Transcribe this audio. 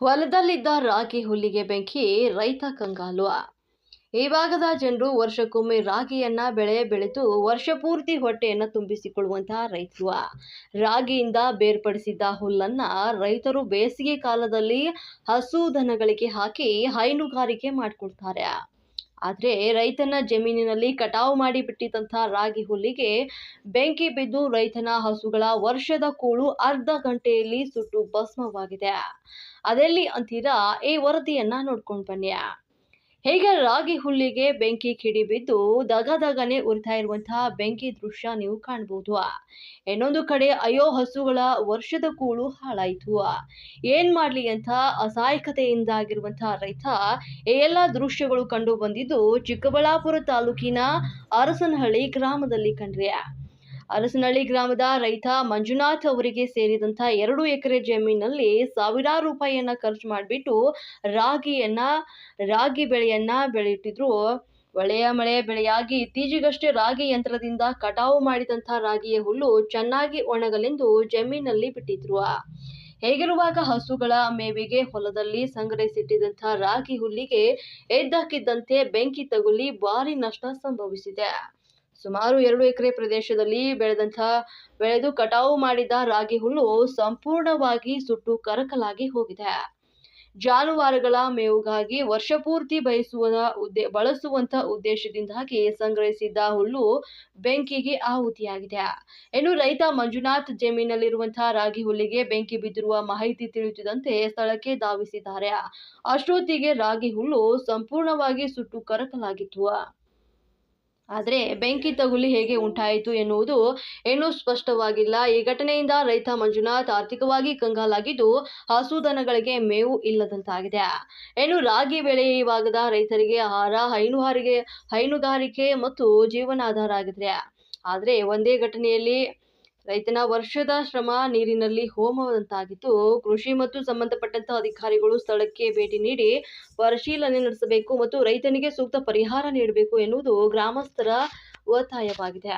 ಹೊಲದಲ್ಲಿದ್ದ ರಾಗಿ ಹುಲ್ಲಿಗೆ ಬೆಂಕಿ, ರೈತ ಕಂಗಾಲು. ಈ ಭಾಗದ ಜನರು ವರ್ಷಕ್ಕೊಮ್ಮೆ ರಾಗಿಯನ್ನ ಬೆಳೆದು ವರ್ಷ ಪೂರ್ತಿ ಹೊಟ್ಟೆಯನ್ನ ತುಂಬಿಸಿಕೊಳ್ಳುವಂತಹ ರೈತರು. ರಾಗಿಯಿಂದ ಬೇರ್ಪಡಿಸಿದ್ದ ಹುಲ್ಲನ್ನ ರೈತರು ಬೇಸಿಗೆ ಕಾಲದಲ್ಲಿ ಹಸು ದನಗಳಿಗೆ ಹಾಕಿ ಹೈನುಗಾರಿಕೆ ಮಾಡಿಕೊಳ್ತಾರೆ. ಆದರೆ ರೈತನ ಜಮೀನಿನಲ್ಲಿ ಕಟಾವು ಮಾಡಿ ಬಿಟ್ಟಿದ್ದಂತಹ ರಾಗಿ ಹುಲ್ಲಿಗೆ ಬೆಂಕಿ ಬಿದ್ದು ರೈತನ ಹಸುಗಳ ವರ್ಷದ ಕೂಳು ಅರ್ಧ ಗಂಟೆಯಲ್ಲಿ ಸುಟ್ಟು ಭಸ್ಮವಾಗಿದೆ. ಅದೆಲ್ಲಿ ಅಂತೀರಾ? ಈ ವರದಿಯನ್ನ ನೋಡ್ಕೊಂಡು ಬನ್ನಿ. ಹೇಗೆ ರಾಗಿ ಹುಲ್ಲಿಗೆ ಬೆಂಕಿ ಕಿಡಿಬಿದ್ದು ದಗದಗನೆ ಉರಿತಾ ಇರುವಂತಹ ಬೆಂಕಿ ದೃಶ್ಯ ನೀವು ಕಾಣಬಹುದು. ಇನ್ನೊಂದು ಕಡೆ ಅಯ್ಯೋ ಹಸುಗಳ ವರ್ಷದ ಕೂಳು ಹಾಳಾಯಿತು, ಏನ್ ಮಾಡ್ಲಿ ಅಂತ ಅಸಹಾಯಕತೆಯಿಂದಾಗಿರುವಂತಹ ರೈತ. ಈ ಎಲ್ಲ ದೃಶ್ಯಗಳು ಕಂಡು ಬಂದಿದ್ದು ಚಿಕ್ಕಬಳ್ಳಾಪುರ ತಾಲೂಕಿನ ಅರಸನಹಳ್ಳಿ ಗ್ರಾಮದಲ್ಲಿ ಕಂಡ್ರೆ. ಅರಸನಹಳ್ಳಿ ಗ್ರಾಮದ ರೈತ ಮಂಜುನಾಥ್ ಅವರಿಗೆ ಸೇರಿದಂತ 2 ಎಕರೆ ಜಮೀನಲ್ಲಿ ಸಾವಿರಾರು ರೂಪಾಯಿಯನ್ನ ಖರ್ಚು ಮಾಡಿಬಿಟ್ಟು ರಾಗಿ ಬೆಳೆಯನ್ನ ಬೆಳೆಯಿಟ್ಟಿದ್ರು. ಒಳ್ಳೆಯ ಮಳೆ ಬೆಳೆಯಾಗಿ ಇತ್ತೀಚೆಗಷ್ಟೇ ರಾಗಿ ಯಂತ್ರದಿಂದ ಕಟಾವು ಮಾಡಿದಂತ ರಾಗಿಯ ಹುಲ್ಲು ಚೆನ್ನಾಗಿ ಒಣಗಲೆಂದು ಜಮೀನಲ್ಲಿ ಬಿಟ್ಟಿದ್ರು. ಹೇಗಿರುವಾಗ ಹಸುಗಳ ಮೇವಿಗೆ ಹೊಲದಲ್ಲಿ ಸಂಗ್ರಹಿಸಿಟ್ಟಿದ್ದಂಥ ರಾಗಿ ಹುಲ್ಲಿಗೆ ಇದ್ದಕ್ಕಿದ್ದಂತೆ ಬೆಂಕಿ ತಗುಲಿ ಭಾರಿ ನಷ್ಟ ಸಂಭವಿಸಿದೆ. ಸುಮಾರು 2 ಎಕರೆ ಪ್ರದೇಶದಲ್ಲಿ ಬೆಳೆದು ಕಟಾವು ಮಾಡಿದ ರಾಗಿ ಹುಲ್ಲು ಸಂಪೂರ್ಣವಾಗಿ ಸುಟ್ಟು ಕರಕಲಾಗಿ ಹೋಗಿದೆ. ಜಾನುವಾರುಗಳ ಮೇವುಗಾಗಿ ವರ್ಷಪೂರ್ತಿ ಬಳಸುವಂತ ಉದ್ದೇಶದಿಂದಾಗಿ ಸಂಗ್ರಹಿಸಿದ್ದ ಹುಲ್ಲು ಬೆಂಕಿಗೆ ಆಹುತಿಯಾಗಿದೆ. ಇನ್ನು ರೈತ ಮಂಜುನಾಥ್ ಜಮೀನಲ್ಲಿರುವಂತಹ ರಾಗಿ ಹುಲ್ಲಿಗೆ ಬೆಂಕಿ ಬಿದ್ದಿರುವ ಮಾಹಿತಿ ತಿಳಿಯುತ್ತಿದ್ದಂತೆ ಸ್ಥಳಕ್ಕೆ ಧಾವಿಸಿದ್ದಾರೆ. ಅಷ್ಟೊತ್ತಿಗೆ ರಾಗಿ ಹುಲ್ಲು ಸಂಪೂರ್ಣವಾಗಿ ಸುಟ್ಟು ಕರಕಲಾಗಿತ್ತು. ಆದರೆ ಬೆಂಕಿ ತಗುಲಿ ಹೇಗೆ ಉಂಟಾಯಿತು ಎನ್ನುವುದು ಇನ್ನೂ ಸ್ಪಷ್ಟವಾಗಿಲ್ಲ. ಈ ಘಟನೆಯಿಂದ ರೈತ ಮಂಜುನಾಥ್ ಆರ್ಥಿಕವಾಗಿ ಕಂಗಾಲಾಗಿದ್ದು ಹಸು ದನಗಳಿಗೆ ಮೇವು ಇಲ್ಲದಂತಾಗಿದೆ. ಇನ್ನು ರಾಗಿ ಬೆಳೆ ಈ ಭಾಗದ ರೈತರಿಗೆ ಆಹಾರ, ಹೈನುಗಾರಿಕೆ ಮತ್ತು ಜೀವನಾಧಾರ ಆಗಿದೆ. ಆದರೆ ಒಂದೇ ಘಟನೆಯಲ್ಲಿ ರೈತನ ವರ್ಷದ ಶ್ರಮ ನೀರಿನಲ್ಲಿ ಹೋಮದಂತಾಗಿತ್ತು. ಕೃಷಿ ಮತ್ತು ಸಂಬಂಧಪಟ್ಟಂತ ಅಧಿಕಾರಿಗಳು ಸ್ಥಳಕ್ಕೆ ಭೇಟಿ ನೀಡಿ ಪರಿಶೀಲನೆ ನಡೆಸಬೇಕು ಮತ್ತು ರೈತನಿಗೆ ಸೂಕ್ತ ಪರಿಹಾರ ನೀಡಬೇಕು ಎನ್ನುವುದು ಗ್ರಾಮಸ್ಥರ ಒತ್ತಾಯವಾಗಿದೆ.